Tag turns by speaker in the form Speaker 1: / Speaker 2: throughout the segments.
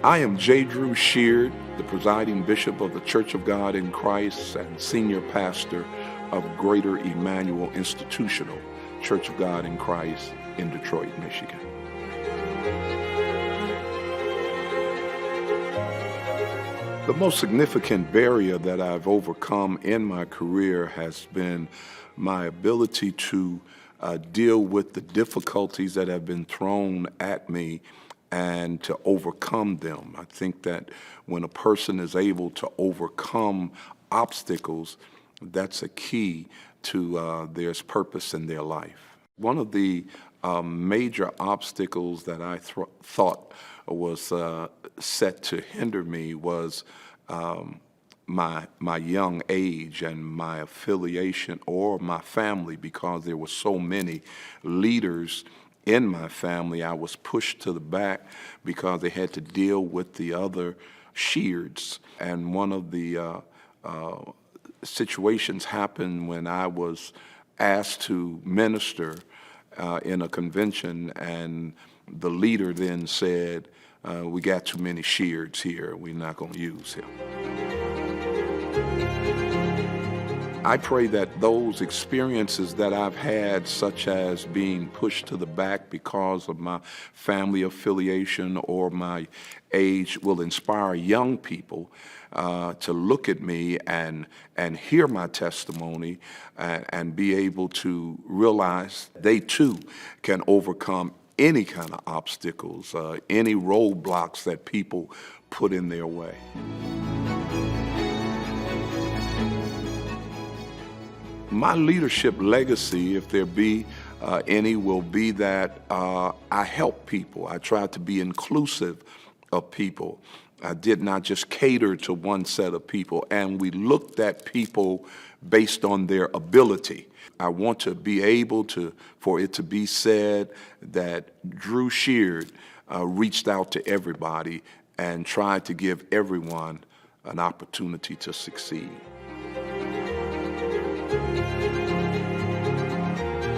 Speaker 1: I am J. Drew Sheard, the presiding bishop of the Church of God in Christ and senior pastor of Greater Emmanuel Institutional Church of God in Christ in Detroit, Michigan. The most significant barrier that I've overcome in my career has been my ability to deal with the difficulties that have been thrown at me and to overcome them. I think that when a person is able to overcome obstacles, that's a key to their purpose in their life. One of the major obstacles that I thought was set to hinder me was my young age and my affiliation or my family, because there were so many leaders in my family. I was pushed to the back because they had to deal with the other Sheards. And one of the situations happened when I was asked to minister in a convention, and the leader then said, we got too many Sheards here, we're not going to use him. I pray that those experiences that I've had, such as being pushed to the back because of my family affiliation or my age, will inspire young people to look at me and hear my testimony and be able to realize they too can overcome any kind of obstacles, any roadblocks that people put in their way. My leadership legacy, if there be any, will be that I help people. I try to be inclusive of people. I did not just cater to one set of people, and we looked at people based on their ability. I want to be able for it to be said that Drew Sheard reached out to everybody and tried to give everyone an opportunity to succeed.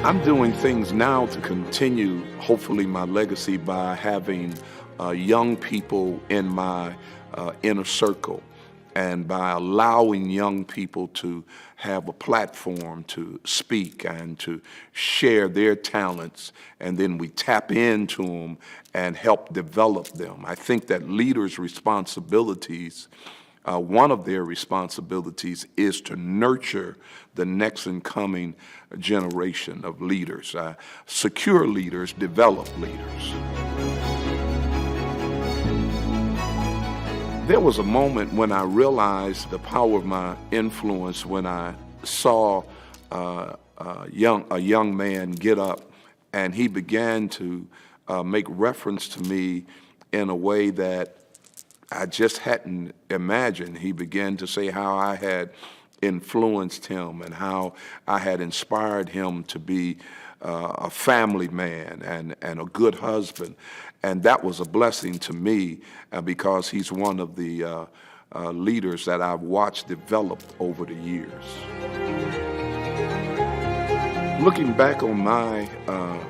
Speaker 1: I'm doing things now to continue, hopefully, my legacy by having young people in my inner circle, and by allowing young people to have a platform to speak and to share their talents, and then we tap into them and help develop them. I think that leaders' responsibilities, one of their responsibilities is to nurture the next and coming generation of leaders. Secure leaders develop leaders. There was a moment when I realized the power of my influence when I saw a young man get up and he began to make reference to me in a way that I just hadn't imagined. He began to say how I had influenced him and how I had inspired him to be a family man and a good husband. And that was a blessing to me because he's one of the leaders that I've watched develop over the years. Looking back on my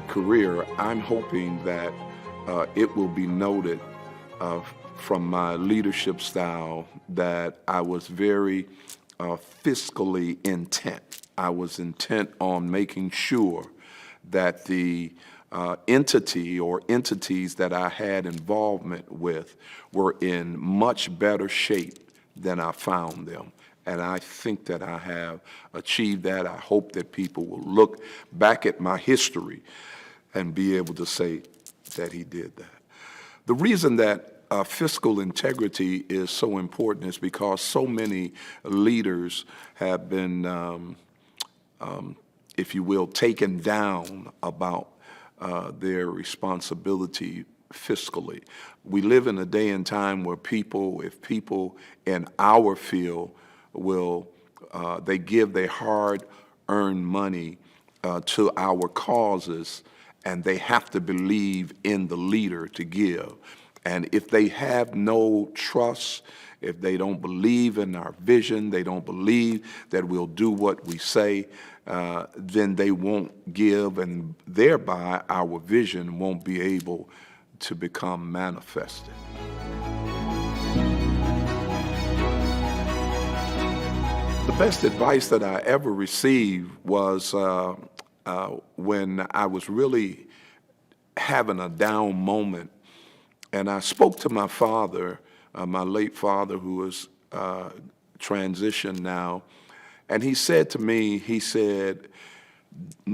Speaker 1: career, I'm hoping that it will be noted from my leadership style that I was very fiscally intent. I was intent on making sure that the entity or entities that I had involvement with were in much better shape than I found them. And I think that I have achieved that. I hope that people will look back at my history and be able to say that he did that. The reason that fiscal integrity is so important is because so many leaders have been, if you will, taken down about their responsibility fiscally. We live in a day and time where if people in our field will, they give their hard-earned money to our causes, and they have to believe in the leader to give. And if they have no trust, if they don't believe in our vision, they don't believe that we'll do what we say, then they won't give, and thereby our vision won't be able to become manifested. The best advice that I ever received was when I was really having a down moment, and I spoke to my father, my late father, who is transitioned now, and he said to me, he said,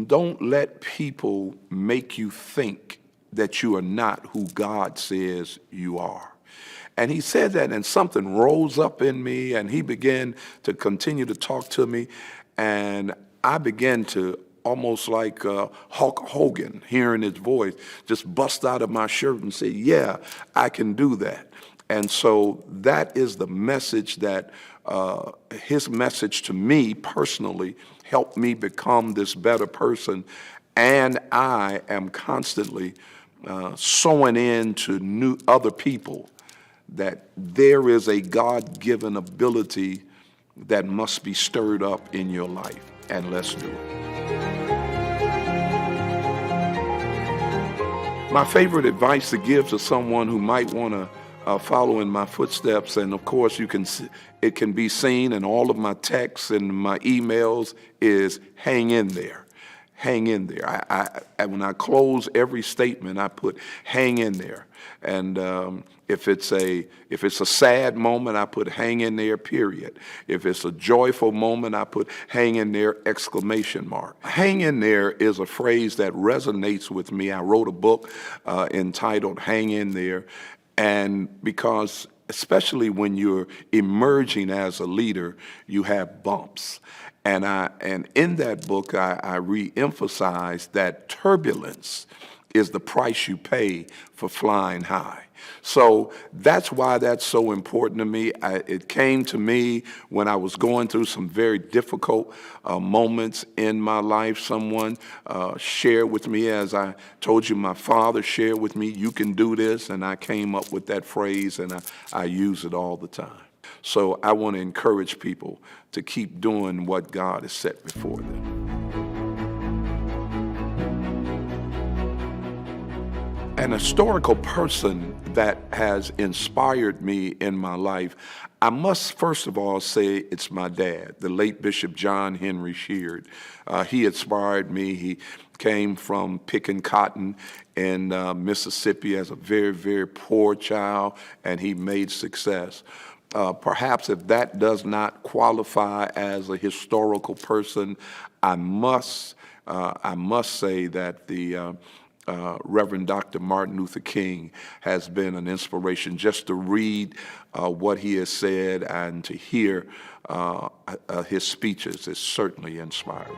Speaker 1: "Don't let people make you think that you are not who God says you are." And he said that, and something rose up in me, and he began to continue to talk to me, and I began to almost like Hulk Hogan, hearing his voice, just bust out of my shirt and say, "Yeah, I can do that." And so that is the message that his message to me personally helped me become this better person. And I am constantly sowing into new other people that there is a God-given ability that must be stirred up in your life, and let's do it. My favorite advice to give to someone who might want to follow in my footsteps, and of course it can be seen in all of my texts and my emails, is hang in there. Hang in there. When I close every statement, I put hang in there. And if it's a sad moment, I put hang in there, period. If it's a joyful moment, I put hang in there, exclamation mark. Hang in there is a phrase that resonates with me. I wrote a book entitled Hang in There, and because especially when you're emerging as a leader, you have bumps. And in that book, I re-emphasize that turbulence is the price you pay for flying high. So that's why that's so important to me. It came to me when I was going through some very difficult moments in my life. Someone shared with me, as I told you, my father shared with me, "You can do this," and I came up with that phrase, and I use it all the time. So I want to encourage people to keep doing what God has set before them. An historical person that has inspired me in my life, I must first of all say it's my dad, the late Bishop John Henry Sheard. He inspired me. He came from picking cotton in Mississippi as a very, very poor child, and he made success. Perhaps if that does not qualify as a historical person, I must say that the Reverend Dr. Martin Luther King has been an inspiration. Just to read what he has said and to hear his speeches is certainly inspiring.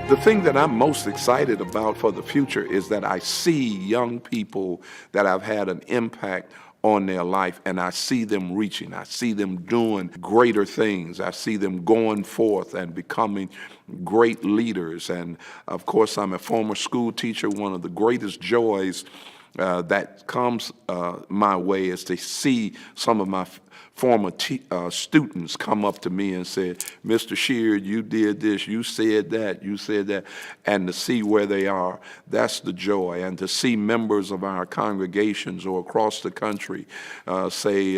Speaker 1: The thing that I'm most excited about for the future is that I see young people that have had an impact on their life, and I see them reaching. I see them doing greater things. I see them going forth and becoming great leaders. And of course, I'm a former school teacher. One of the greatest joys that comes my way is to see some of my former students come up to me and say, "Mr. Sheard, you did this, you said that," and to see where they are, that's the joy. And to see members of our congregations or across the country say,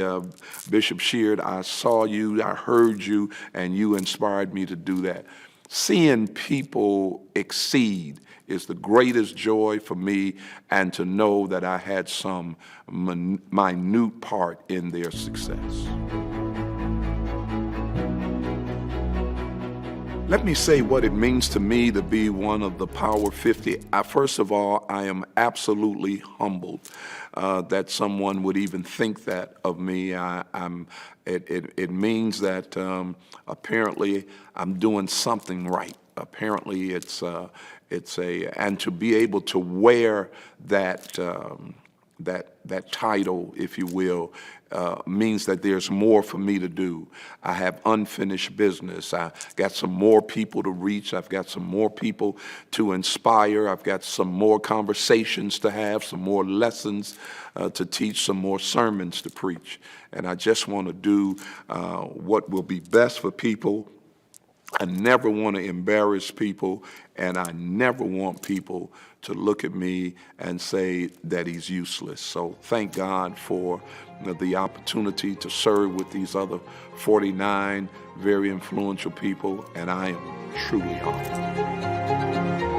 Speaker 1: "Bishop Sheard, I saw you, I heard you, and you inspired me to do that." Seeing people exceed is the greatest joy for me, and to know that I had some minute part in their success. Let me say what it means to me to be one of the Power 50. First of all, I am absolutely humbled that someone would even think that of me. It means that apparently I'm doing something right. Apparently and to be able to wear that title, if you will, means that there's more for me to do. I have unfinished business. I got some more people to reach. I've got some more people to inspire. I've got some more conversations to have, some more lessons to teach, some more sermons to preach. And I just want to do what will be best for people. I never want to embarrass people, and I never want people to look at me and say that he's useless. So thank God for the opportunity to serve with these other 49 very influential people, and I am truly honored.